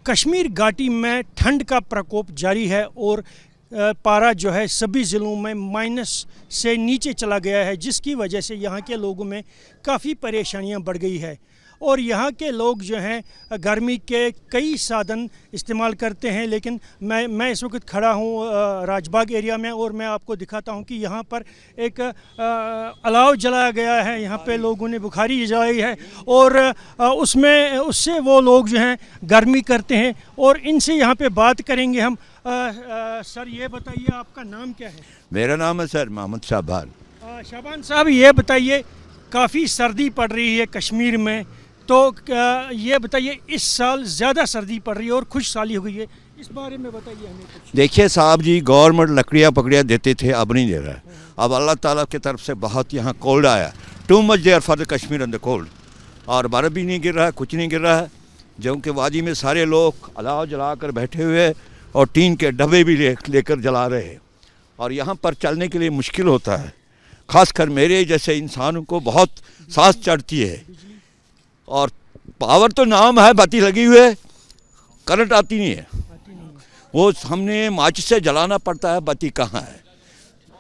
कश्मीर घाटी में ठंड का प्रकोप जारी है और पारा जो है सभी ज़िलों में माइनस से नीचे चला गया है, जिसकी वजह से यहाँ के लोगों में काफ़ी परेशानियाँ बढ़ गई है। और यहाँ के लोग जो हैं गर्मी के कई साधन इस्तेमाल करते हैं, लेकिन मैं इस वक्त खड़ा हूँ राजबाग एरिया में और मैं आपको दिखाता हूँ कि यहाँ पर एक अलाव जलाया गया है। यहाँ पे लोगों ने बुखारी जलाई है और उससे वो लोग जो हैं गर्मी करते हैं और इनसे यहाँ पे बात करेंगे हम। सर ये बताइए आपका नाम क्या है? मेरा नाम है सर मोहम्मद शाबान। शाबान साहब ये बताइए, काफ़ी सर्दी पड़ रही है कश्मीर में, तो ये बताइए इस साल ज़्यादा सर्दी पड़ रही है और खुश साली हो गई है, इस बारे में बताइए हमें कुछ। देखिए साहब जी, गवर्नमेंट लकड़ियाँ पकड़ियाँ देते थे, अब नहीं दे रहा है। अब अल्लाह ताला की तरफ से बहुत यहाँ कोल्ड आया, too much there for the Kashmir and the cold, और बर्फ़ भी नहीं गिर रहा है, कुछ नहीं गिर रहा है। जो कि वादी में सारे लोग अलाव जला कर बैठे हुए और टीन के डब्बे भी लेकर जला रहे हैं, और यहाँ पर चलने के लिए मुश्किल होता है। ख़ासकर मेरे जैसे इंसानों को बहुत सांस चढ़ती है, और पावर तो नाम है, बत्ती लगी हुई है, करंट आती नहीं है। वो हमने माचिस से जलाना पड़ता है, बत्ती कहाँ है,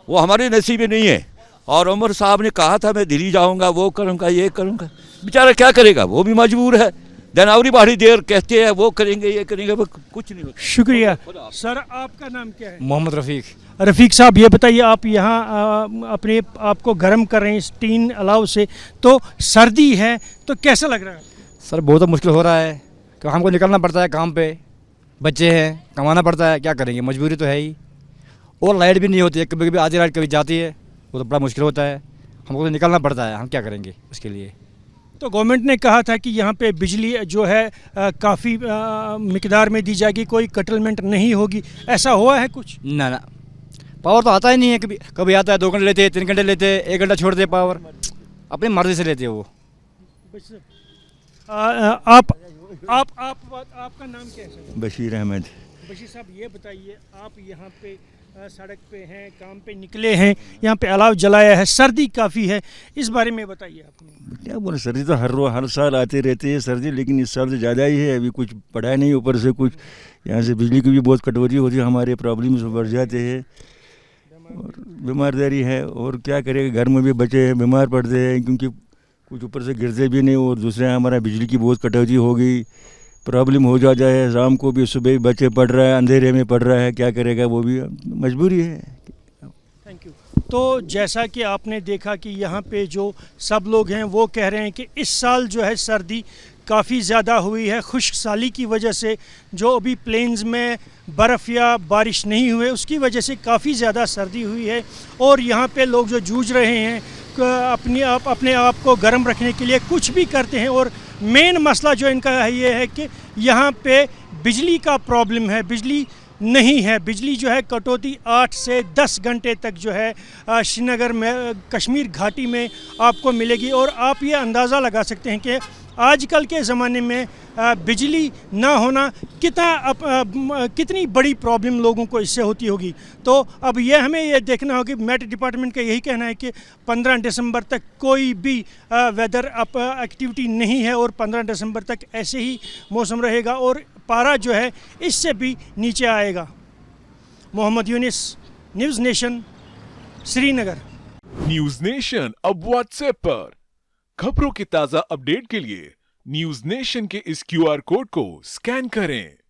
वो हमारे नसीब में नहीं है। और उमर साहब ने कहा था मैं दिल्ली जाऊंगा, वो करूंगा, ये करूंगा, बेचारा क्या करेगा, वो भी मजबूर है। जनवरी बारी देर कहते हैं वो करेंगे, ये करेंगे, वो कुछ नहीं होता। शुक्रिया। सर आपका नाम क्या है? मोहम्मद रफ़ीक। रफ़ीक साहब ये बताइए, आप यहाँ अपने आप को गर्म कर रहे हैं इस टीन अलाव से, तो सर्दी है तो कैसा लग रहा है? सर बहुत मुश्किल हो रहा है कि हमको निकलना पड़ता है काम पे, बच्चे हैं, कमाना पड़ता है, क्या करेंगे, मजबूरी तो है ही। और लाइट भी नहीं होती है, कभी कभी आधी लाइट कभी जाती है, वो तो बड़ा मुश्किल होता है, हमको तो निकलना पड़ता है, हम क्या करेंगे उसके लिए। तो गवर्नमेंट ने कहा था कि यहाँ पे बिजली जो है काफ़ी मिकदार में दी जाएगी, कोई कटलमेंट नहीं होगी, ऐसा हुआ है कुछ? ना, पावर तो आता ही नहीं है, कभी कभी आता है 2 घंटे लेते हैं, 3 घंटे लेते हैं, 1 घंटा छोड़ दे, पावर अपनी मर्जी से लेते हैं वो। आपका नाम क्या है? बशीर अहमद। बशीर साहब ये बताइए, आप यहाँ पे सड़क पे हैं, काम पे निकले हैं, यहाँ पे अलाव जलाया है, सर्दी काफ़ी है, इस बारे में बताइए आपने। क्या बोले, सर्दी तो हर साल आते रहते हैं सर्दी, लेकिन इस साल तो ज़्यादा ही है। अभी कुछ पड़ा नहीं, ऊपर से कुछ यहाँ से बिजली की भी बहुत कटौती होती है, हमारे प्रॉब्लम्स बढ़ जाते हैं और बीमारदारी है। और क्या करेगा, घर में भी बच्चे हैं बीमार पड़ते हैं, क्योंकि कुछ ऊपर से गिरते भी नहीं, और दूसरे हमारा बिजली की बहुत कटौती हो गई, प्रॉब्लम हो जाता है। शाम को भी सुबह बच्चे पढ़ रहा है, अंधेरे में पढ़ रहा है, क्या करेगा, वो भी मजबूरी है। Thank you. तो जैसा कि आपने देखा कि यहाँ पे जो सब लोग हैं वो कह रहे हैं कि इस साल जो है सर्दी काफ़ी ज़्यादा हुई है, खुश्क साली की वजह से, जो अभी प्लेन्स में बर्फ़ या बारिश नहीं हुए उसकी वजह से काफ़ी ज़्यादा सर्दी हुई है। और यहाँ पे लोग जो जूझ रहे हैं अपने आप को गर्म रखने के लिए कुछ भी करते हैं, और मेन मसला जो इनका ये है कि यहाँ पे बिजली का प्रॉब्लम है, बिजली नहीं है। बिजली जो है कटौती 8 से 10 घंटे तक जो है श्रीनगर में, कश्मीर घाटी में आपको मिलेगी। और आप ये अंदाज़ा लगा सकते हैं कि आजकल के ज़माने में बिजली ना होना कितनी बड़ी प्रॉब्लम लोगों को इससे होती होगी। तो अब हमें ये देखना होगा, मेट डिपार्टमेंट का यही कहना है कि 15 दिसंबर तक कोई भी वेदर एक्टिविटी नहीं है और 15 दिसंबर तक ऐसे ही मौसम रहेगा और पारा जो है इससे भी नीचे आएगा। Mohammed Younis, News Nation, Srinagar. News Nation अब व्हाट्सएप पर खबरों की ताज़ा अपडेट के लिए न्यूज़ नेशन के इस QR कोड को स्कैन करें।